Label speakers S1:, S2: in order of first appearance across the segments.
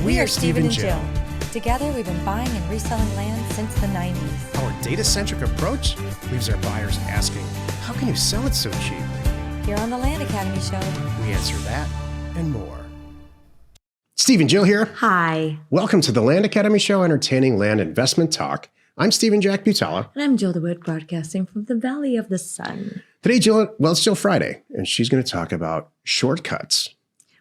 S1: We are Steve and Jill.
S2: Together, we've been buying and reselling land since the 90s.
S1: Our data-centric approach leaves our buyers asking, how can you sell it so cheap?
S2: Here on the Land Academy Show,
S1: We answer that and more. Steve and Jill here.
S3: Hi.
S1: Welcome to the Land Academy Show, entertaining land investment talk. I'm Steve and Jack Butala.
S3: And I'm Jill DeWitt, broadcasting from the Valley of the Sun.
S1: Today, Jill, well, it's Jill Friday, and she's going to talk about shortcuts.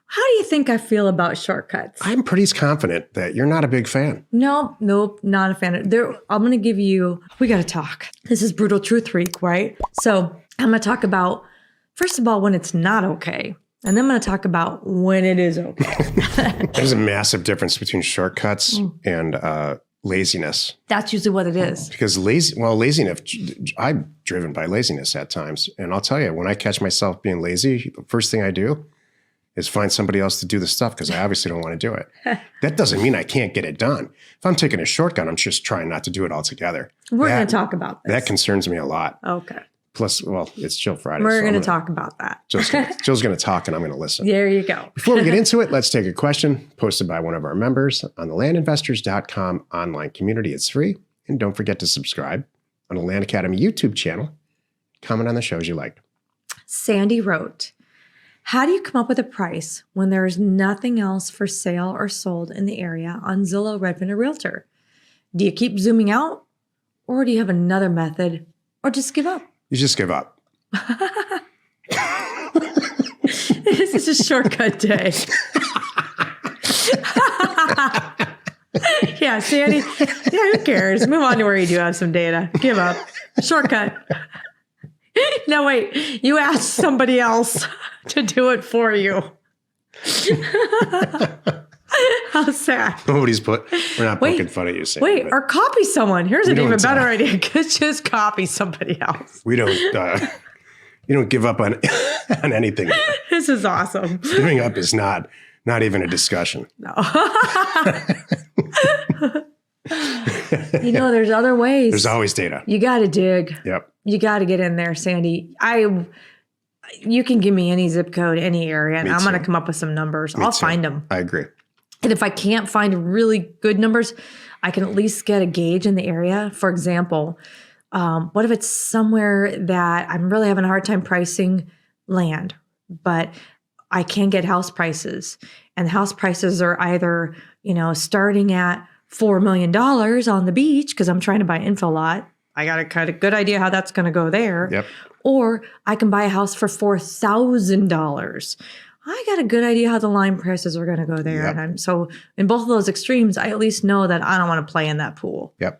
S3: How do you think I feel about shortcuts?
S1: I'm pretty confident that you're not a big fan.
S3: Nope, not a fan. I'm going to give you, we got to talk. This is Brutal Truth Week, right? So I'm going to talk about, first of all, when it's not okay. And then I'm going to talk about when it is okay.
S1: There's a massive difference between shortcuts and laziness.
S3: That's usually what it is.
S1: Because laziness, I'm driven by laziness at times. And I'll tell you, when I catch myself being lazy, the first thing I do is find somebody else to do the stuff because I obviously don't want to do it. That doesn't mean I can't get it done. If I'm taking a shortcut, I'm just trying not to do it altogether.
S3: We're going to talk about this.
S1: That concerns me a lot.
S3: Okay.
S1: Plus, well, it's Jill Friday.
S3: We're going to talk about that.
S1: Jill's going to talk and I'm going to listen.
S3: There you go.
S1: Before we get into it, let's take a question posted by one of our members on the landinvestors.com online community. It's free. And don't forget to subscribe on the Land Academy YouTube channel. Comment on the shows you liked.
S3: Sandy wrote, how do you come up with a price when there is nothing else for sale or sold in the area on Zillow, Redfin, or Realtor? Do you keep zooming out, or do you have another method, or just give up?
S1: You just give up.
S3: This is a shortcut day. Yeah, Sandy. Yeah, who cares? Move on to where you do have some data. Give up. Shortcut. No, wait. You asked somebody else to do it for you. How sad.
S1: We're not poking fun at you, Sam.
S3: Wait, or copy someone. Here's an even better idea. Just copy somebody else.
S1: We don't, you don't give up on anything.
S3: This is awesome.
S1: Giving up is not even a discussion.
S3: No. There's other ways.
S1: There's always data.
S3: You got to dig.
S1: Yep.
S3: You got to get in there, Sandy. You can give me any zip code, any area, and I'm going to come up with some numbers. I'll find them.
S1: I agree.
S3: And if I can't find really good numbers, I can at least get a gauge in the area. For example, what if it's somewhere that I'm really having a hard time pricing land, but I can get house prices, and house prices are either, starting at $4 million on the beach because I'm trying to buy an infill lot. I got a kind of good idea how that's going to go there.
S1: Yep.
S3: Or I can buy a house for $4,000. I got a good idea how the line prices are going to go there.
S1: Yep.
S3: And so in both of those extremes, I at least know that I don't want to play in that pool.
S1: Yep.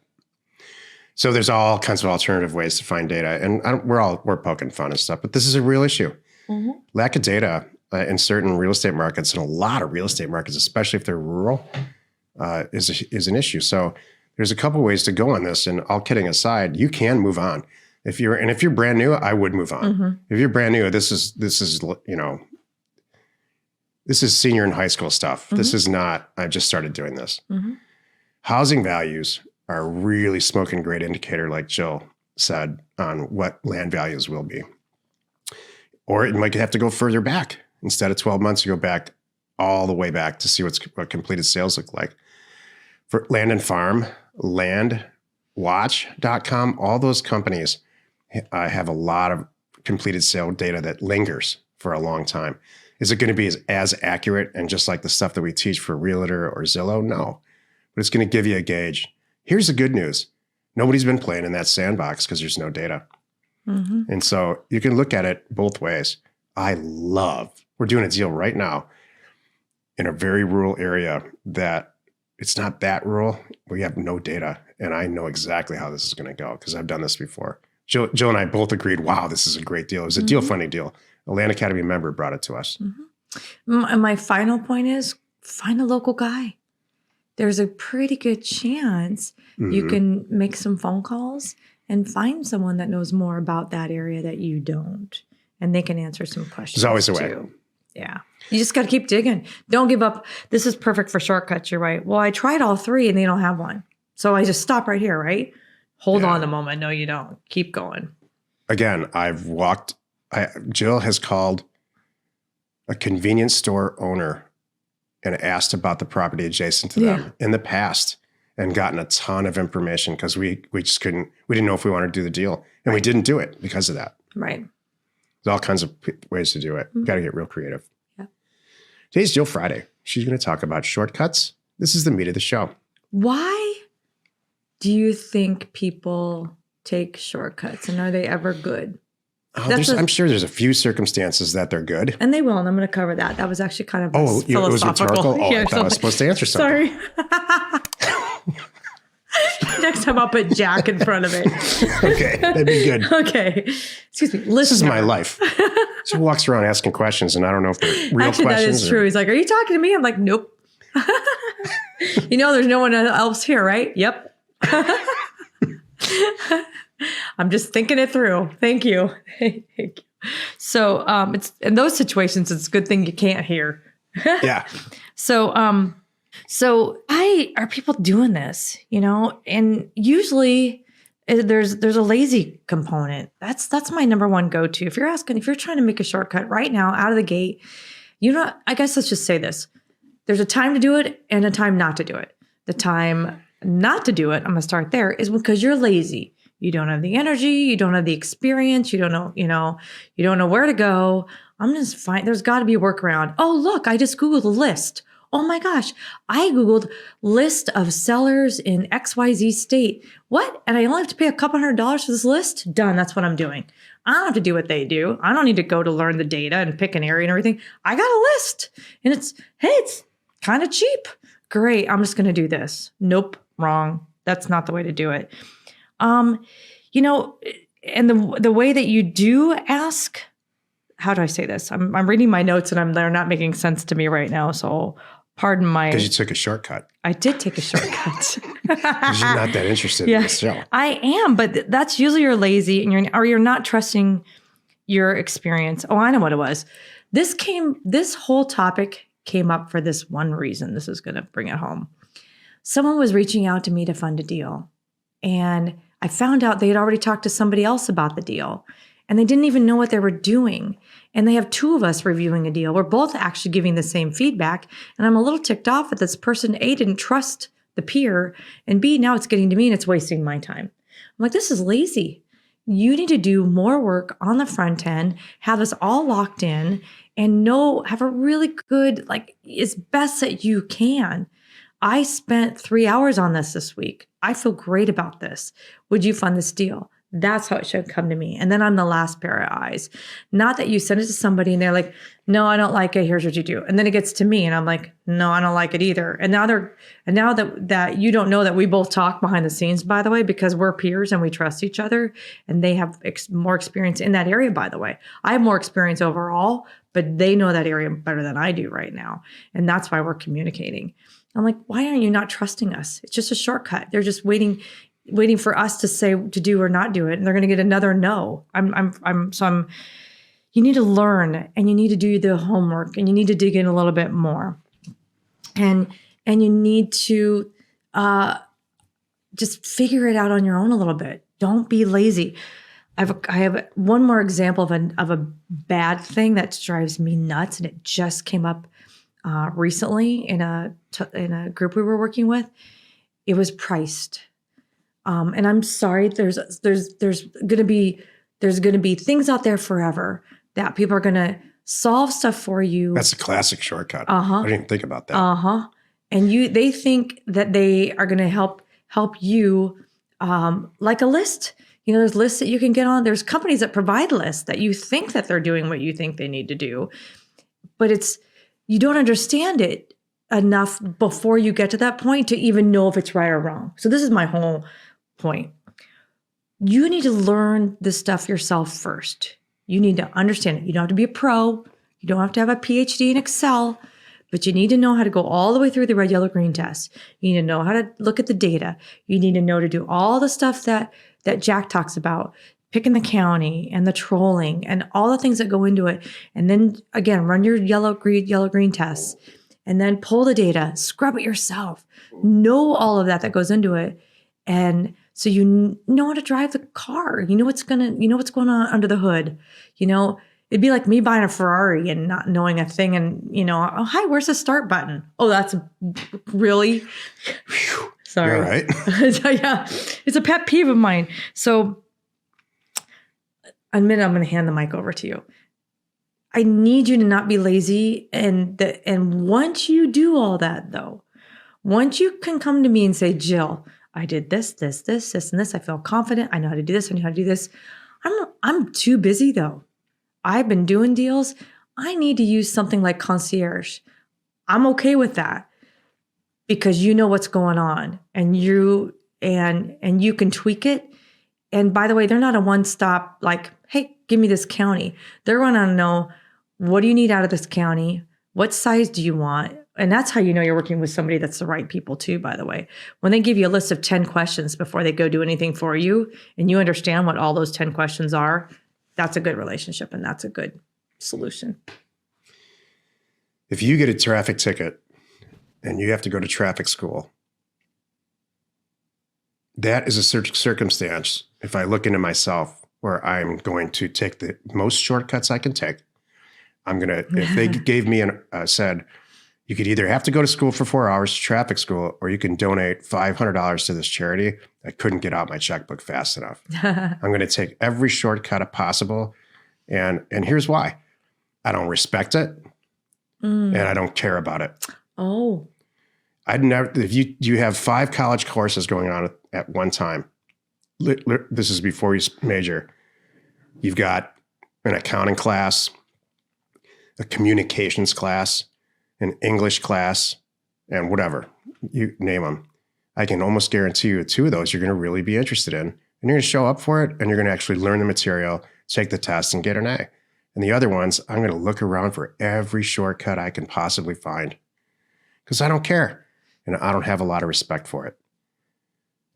S1: So there's all kinds of alternative ways to find data. And we're poking fun and stuff, but this is a real issue. Mm-hmm. Lack of data in certain real estate markets, and a lot of real estate markets, especially if they're rural, is an issue. So there's a couple ways to go on this. And all kidding aside, you can move on. If you're brand new, I would move on. Mm-hmm. If you're brand new, this is senior in high school stuff. Mm-hmm. This is not, I've just started doing this. Mm-hmm. Housing values are a really smoking great indicator, like Jill said, on what land values will be. Or you might have to go further back. Instead of 12 months, you go back all the way back to see what completed sales look like. For Land and Farm, landwatch.com, all those companies have a lot of completed sale data that lingers for a long time. Is it going to be as accurate and just like the stuff that we teach for Realtor or Zillow? No, but it's going to give you a gauge. Here's the good news. Nobody's been playing in that sandbox because there's no data. Mm-hmm. And so you can look at it both ways. We're doing a deal right now in a very rural area that it's not that rural. We have no data. And I know exactly how this is going to go because I've done this before. Jill and I both agreed, wow, this is a great deal. It was a deal funding deal. A Land Academy member brought it to us.
S3: Mm-hmm. My final point is find a local guy. There's a pretty good chance you can make some phone calls and find someone that knows more about that area that you don't. And they can answer some questions.
S1: There's always a way.
S3: Yeah. You just got to keep digging. Don't give up. This is perfect for shortcuts. You're right. Well, I tried all three and they don't have one. So I just stop right here, right? Hold on a moment. No, you don't. Keep going.
S1: Again, Jill has called a convenience store owner and asked about the property adjacent to them in the past and gotten a ton of information because we just couldn't, we didn't know if we wanted to do the deal. And we didn't do it because of that.
S3: Right.
S1: There's all kinds of ways to do it. Got to get real creative.
S3: Yeah.
S1: Today's Jill Friday. She's going to talk about shortcuts. This is the meat of the show.
S3: Why do you think people take shortcuts, and are they ever good?
S1: I'm sure there's a few circumstances that they're good.
S3: And they will, and I'm going to cover that. That was actually kind of
S1: it was
S3: philosophical.
S1: rhetorical? I thought I was supposed to answer something.
S3: Sorry. Next time I'll put Jack in front of it.
S1: Okay, that'd be good.
S3: Okay. Excuse me.
S1: This is my life. She walks around asking questions, and I don't know if they're real
S3: actually,
S1: questions.
S3: That is true. He's like, "Are you talking to me?" I'm like, "Nope." There's no one else here, right? Yep. I'm just thinking it through. Thank you. Thank you. So it's in those situations, it's a good thing you can't hear.
S1: Yeah.
S3: So why are people doing this? And usually there's a lazy component. That's my number one go-to. If you're trying to make a shortcut right now out of the gate, I guess let's just say this. There's a time to do it and a time not to do it. The time not to do it, I'm going to start there, is because you're lazy. You don't have the energy. You don't have the experience. You don't know, you don't know where to go. I'm just fine. There's got to be a workaround. Oh, look, I just Googled a list. Oh my gosh, I Googled list of sellers in XYZ state. What? And I only have to pay a couple $100 for this list? Done. That's what I'm doing. I don't have to do what they do. I don't need to go to learn the data and pick an area and everything. I got a list and it's kind of cheap. Great. I'm just going to do this. Nope. Wrong. That's not the way to do it. And the way that you do ask, how do I say this? I'm reading my notes and they're not making sense to me right now. So pardon my.
S1: Because you took a shortcut.
S3: I did take a shortcut.
S1: Because you're not that interested in this show.
S3: I am, but that's usually you're lazy and you're not trusting your experience. Oh, I know what it was. This whole topic came up for this one reason. This is going to bring it home. Someone was reaching out to me to fund a deal. And I found out they had already talked to somebody else about the deal. And they didn't even know what they were doing. And they have two of us reviewing a deal. We're both actually giving the same feedback. And I'm a little ticked off that this person, A, didn't trust the peer, and B, now it's getting to me and it's wasting my time. I'm like, this is lazy. You need to do more work on the front end, have us all locked in, and have a really good, as best that you can. I spent 3 hours on this week. I feel great about this. Would you fund this deal? That's how it should come to me. And then I'm the last pair of eyes. Not that you send it to somebody and they're like, no, I don't like it. Here's what you do. And then it gets to me and I'm like, no, I don't like it either. And now that you don't know that we both talk behind the scenes, by the way, because we're peers and we trust each other and they have more experience in that area, by the way. I have more experience overall, but they know that area better than I do right now. And that's why we're communicating. I'm like, why aren't you not trusting us? It's just a shortcut. They're just waiting for us to say to do or not do it. And they're going to get another no. You need to learn and you need to do the homework and you need to dig in a little bit more. And you need to just figure it out on your own a little bit. Don't be lazy. I have one more example of a bad thing that drives me nuts. And it just came up recently in a group we were working with. It was priced. And I'm sorry, there's going to be things out there forever that people are going to solve stuff for you.
S1: That's a classic shortcut. I didn't even think about that.
S3: And they think that they are going to help you, like a list. There's lists that you can get on. There's companies that provide lists that you think that they're doing what you think they need to do, but you don't understand it enough before you get to that point to even know if it's right or wrong. So this is my whole point. You need to learn this stuff yourself first. You need to understand it. You don't have to be a pro. You don't have to have a PhD in Excel, but you need to know how to go all the way through the red, yellow, green test. You need to know how to look at the data. You need to know to do all the stuff that Jack talks about, picking the county and the trolling and all the things that go into it. And then again, run your yellow, green tests and then pull the data, scrub it yourself, know all of that goes into it. And so you know how to drive the car. You know what's going on under the hood. It'd be like me buying a Ferrari and not knowing a thing and, oh, hi, where's the start button? Oh, that's really? Sorry.
S1: You're right.
S3: Yeah, it's a pet peeve of mine. So admit I'm going to hand the mic over to you. I need you to not be lazy. And once you do all that, though, once you can come to me and say, Jill, I did this, and this. I feel confident. I know how to do this. I know how to do this. I'm too busy, though. I've been doing deals. I need to use something like concierge. I'm okay with that because you know what's going on and you can tweak it. And by the way, they're not a one-stop like, hey, give me this county. They're going to know, what do you need out of this county? What size do you want? And that's how you know you're working with somebody that's the right people too, by the way. When they give you a list of 10 questions before they go do anything for you, and you understand what all those 10 questions are, that's a good relationship and that's a good solution.
S1: If you get a traffic ticket and you have to go to traffic school, that is a circumstance, if I look into myself, where I'm going to take the most shortcuts I can take. If they gave me said, you could either have to go to school for 4 hours to traffic school, or you can donate $500 to this charity, I couldn't get out my checkbook fast enough. I'm going to take every shortcut possible. And here's why. I don't respect it and I don't care about it.
S3: Oh.
S1: I'd never, if you have 5 college courses going on at one time, this is before you major, you've got an accounting class, a communications class, an English class, and whatever, you name them. I can almost guarantee you 2 of those you're going to really be interested in. And you're going to show up for it, and you're going to actually learn the material, take the test, and get an A. And the other ones, I'm going to look around for every shortcut I can possibly find because I don't care. And I don't have a lot of respect for it.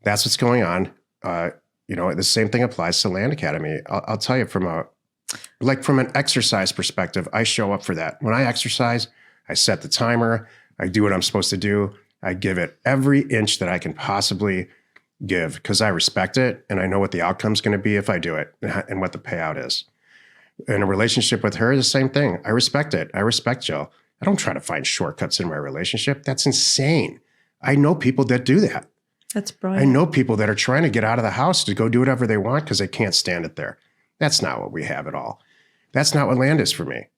S1: That's what's going on. The same thing applies to Land Academy. I'll tell you from an exercise perspective, I show up for that. When I exercise, I set the timer. I do what I'm supposed to do. I give it every inch that I can possibly give because I respect it and I know what the outcome's going to be if I do it and what the payout is. In a relationship with her, the same thing. I respect it. I respect Jill. I don't try to find shortcuts in my relationship. That's insane. I know people that do that.
S3: That's brilliant.
S1: I know people that are trying to get out of the house to go do whatever they want because they can't stand it there. That's not what we have at all. That's not what land is for me.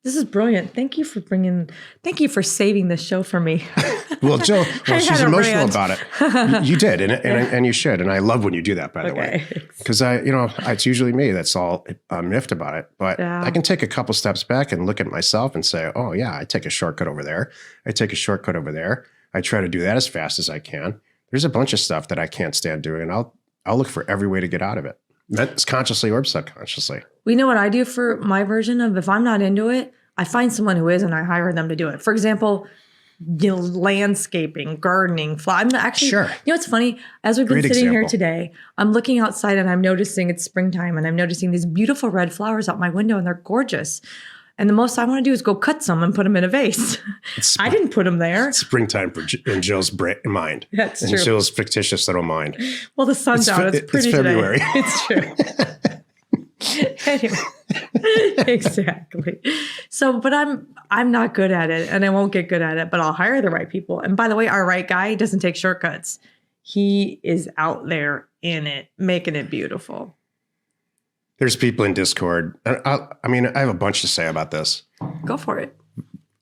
S3: This is brilliant. Thank you for saving this show for me.
S1: Well, Jill, she's emotional about it. You did, and you should. And I love when you do that, by the way, because it's usually me that's all miffed about it. But I can take a couple steps back and look at myself and say, oh yeah, I take a shortcut over there. I take a shortcut over there. I try to do that as fast as I can. There's a bunch of stuff that I can't stand doing, and I'll look for every way to get out of it. That's consciously or subconsciously.
S3: We know what I do for my version of if I'm not into it, I find someone who is and I hire them to do it. For example, landscaping, gardening, I'm actually,
S1: sure.
S3: It's funny. As we've been sitting here today, I'm looking outside and I'm noticing it's springtime and I'm noticing these beautiful red flowers out my window and they're gorgeous. And the most I want to do is go cut some and put them in a vase. I didn't put them there.
S1: It's springtime in Jill's mind.
S3: That's true.
S1: In Jill's fictitious little mind.
S3: Well, the sun's out. It's pretty
S1: February.
S3: Today. It's true. Anyway, exactly. So, but I'm not good at it and I won't get good at it, but I'll hire the right people. And by the way, our right guy doesn't take shortcuts. He is out there in it, making it beautiful.
S1: There's people in Discord. I have a bunch to say about this.
S3: Go for it.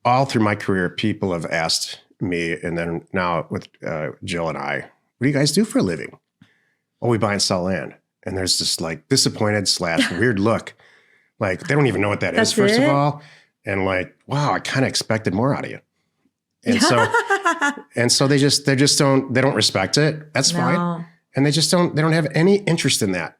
S1: All through my career, people have asked me, and then now with Jill and I, what do you guys do for a living? Oh, we buy and sell land. And there's this like disappointed / weird look. Like they don't even know what that is, first of all. And like, wow, I kind of expected more out of you. And so they don't respect it. That's fine. And they don't have any interest in that.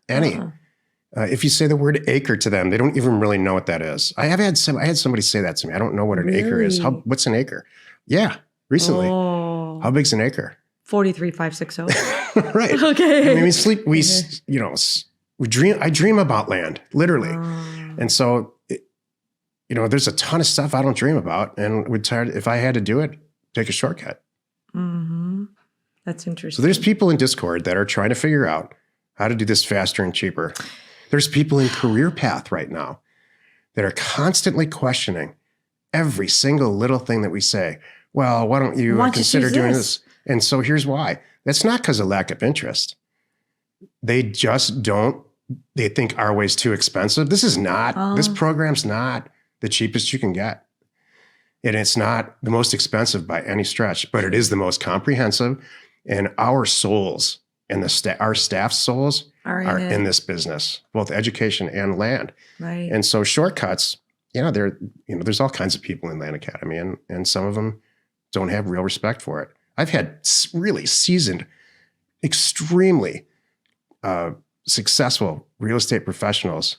S1: If you say the word acre to them, they don't even really know what that is. I had somebody say that to me. I don't know what an acre is. What's an acre? Yeah, recently. Oh. How big's an acre?
S3: 43,560.
S1: Right.
S3: Okay.
S1: I mean, we dream. I dream about land, literally. And so, there's a ton of stuff I don't dream about, and if I had to do it, take a shortcut.
S3: Mm-hmm. That's interesting.
S1: So there's people in Discord that are trying to figure out how to do this faster and cheaper. There's people in career path right now that are constantly questioning every single little thing that we say. Well, why don't you consider doing this? And so here's why. That's not because of lack of interest. They just don't. They think our way's too expensive. This program's not the cheapest you can get. And it's not the most expensive by any stretch, but it is the most comprehensive. And our souls and our staff's souls are in this business, both education and land.
S3: Right.
S1: And so shortcuts, there's all kinds of people in Land Academy, and some of them don't have real respect for it. I've had really seasoned, extremely successful real estate professionals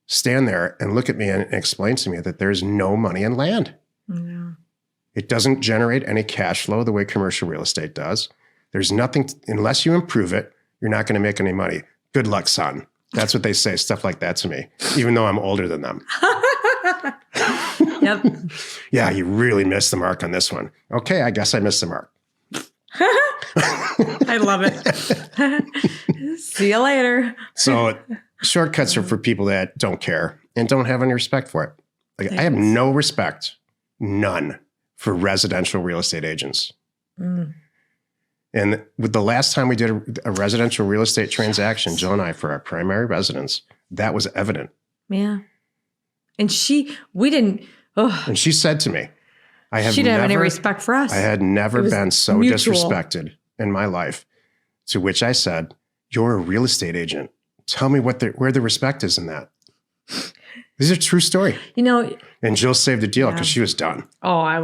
S1: stand there and look at me and explain to me that there's no money in land.
S3: Yeah.
S1: It doesn't generate any cash flow the way commercial real estate does. There's nothing, unless you improve it, you're not going to make any money. Good luck, son. That's what they say, stuff like that to me, even though I'm older than them.
S3: Yep.
S1: Yeah, you really missed the mark on this one. Okay, I guess I missed the mark.
S3: I love it. See you later.
S1: So shortcuts are for people that don't care and don't have any respect for it. Like, I have no respect, none, for residential real estate agents. Mm. And with the last time we did a residential real estate transaction, Jill and I, for our primary residence, that was evident.
S3: Yeah. And we didn't. Oh.
S1: And she said to me,
S3: she didn't have any respect for us.
S1: I had never been so
S3: mutual.
S1: disrespected in my life. To which I said, you're a real estate agent. Tell me where the respect is in that. This is a true story. And Jill saved the deal because she was done.
S3: Oh, I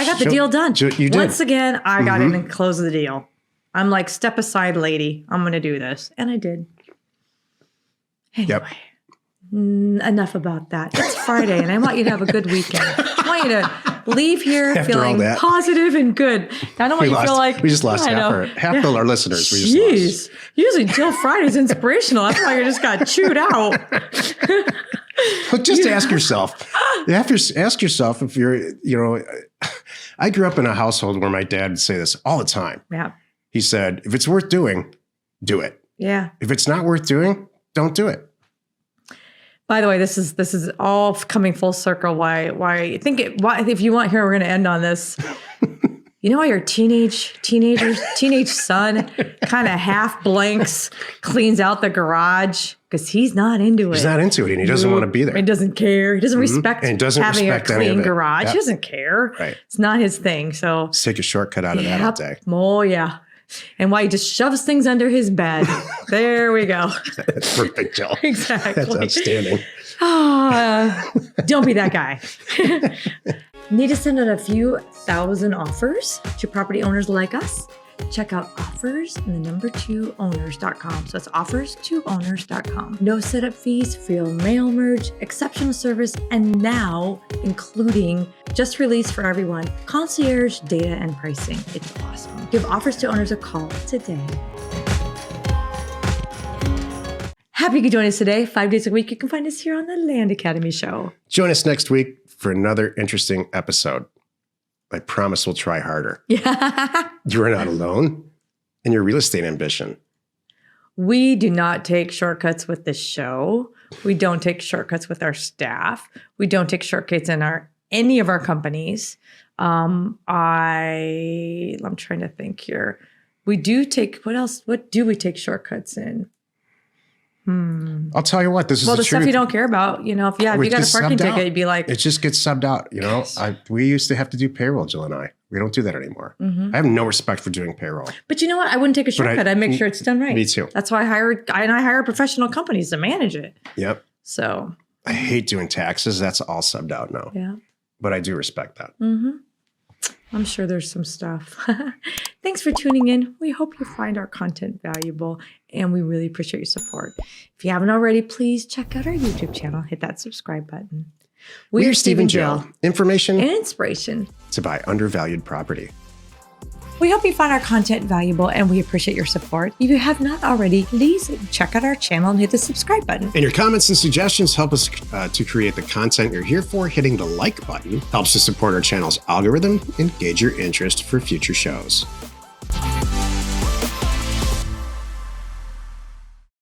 S3: got the deal done.
S1: You did.
S3: Once again, I got in and closed the deal. I'm like, step aside, lady. I'm going to do this. And I did. Anyway.
S1: Yep.
S3: Enough about that. It's Friday, and I want you to have a good weekend. I want you to leave here feeling positive and good. I don't want you to feel like
S1: we just lost half our listeners. We just lost.
S3: Usually Jill Friday's inspirational. That's why you just got chewed out.
S1: But just ask yourself. You have to ask yourself if you're. I grew up in a household where my dad would say this all the time.
S3: Yeah.
S1: He said, "If it's worth doing, do it.
S3: Yeah.
S1: If it's not worth doing, don't do it."
S3: By the way, this is all coming full circle. Why if you want here, we're going to end on this. You know why your teenage son kind of half blanks, cleans out the garage because he's not into it.
S1: He's not into it, and he doesn't want to be there.
S3: He doesn't care. He doesn't respect having a clean garage.
S1: Yep.
S3: He doesn't care.
S1: Right.
S3: It's not his thing. So
S1: let's take a shortcut out of that all day.
S3: Oh yeah. And why he just shoves things under his bed. There we go.
S1: That's perfect, Jill.
S3: Exactly.
S1: That's outstanding.
S3: Don't be that guy. Need to send out a few thousand offers to property owners like us? Check out offers2owners.com. So it's offers2owners.com. No setup fees, free mail merge, exceptional service, and now including just released for everyone, concierge data and pricing. It's awesome. Give Offers to Owners a call today. Happy you could join us today. 5 days a week. You can find us here on the Land Academy Show.
S1: Join us next week for another interesting episode. I promise we'll try harder.
S3: Yeah.
S1: You are not alone in your real estate ambition.
S3: We do not take shortcuts with this show. We don't take shortcuts with our staff. We don't take shortcuts in any of our companies. I'm trying to think here. We do take, what else? What do we take shortcuts in?
S1: I'll tell you what, this is the truth.
S3: Stuff you don't care about, if you got a parking ticket, you'd be like,
S1: it just gets subbed out. We used to have to do payroll, Jill and I. We don't do that anymore. Mm-hmm. I have no respect for doing payroll.
S3: But you know what? I wouldn't take a shortcut. I'd make sure it's done right.
S1: Me too.
S3: That's why I hire professional companies to manage it.
S1: Yep.
S3: So
S1: I hate doing taxes. That's all subbed out now.
S3: Yeah.
S1: But I do respect that.
S3: Mm-hmm. I'm sure there's some stuff. Thanks for tuning in. We hope you find our content valuable, and we really appreciate your support. If you haven't already, please check out our YouTube channel. Hit that subscribe button.
S1: We are Steve and Jill. Information
S3: and inspiration
S1: to buy undervalued property.
S3: We hope you find our content valuable, and we appreciate your support. If you have not already, please check out our channel and hit the subscribe button.
S1: And your comments and suggestions help us to create the content you're here for. Hitting the like button helps to support our channel's algorithm and gauge your interest for future shows.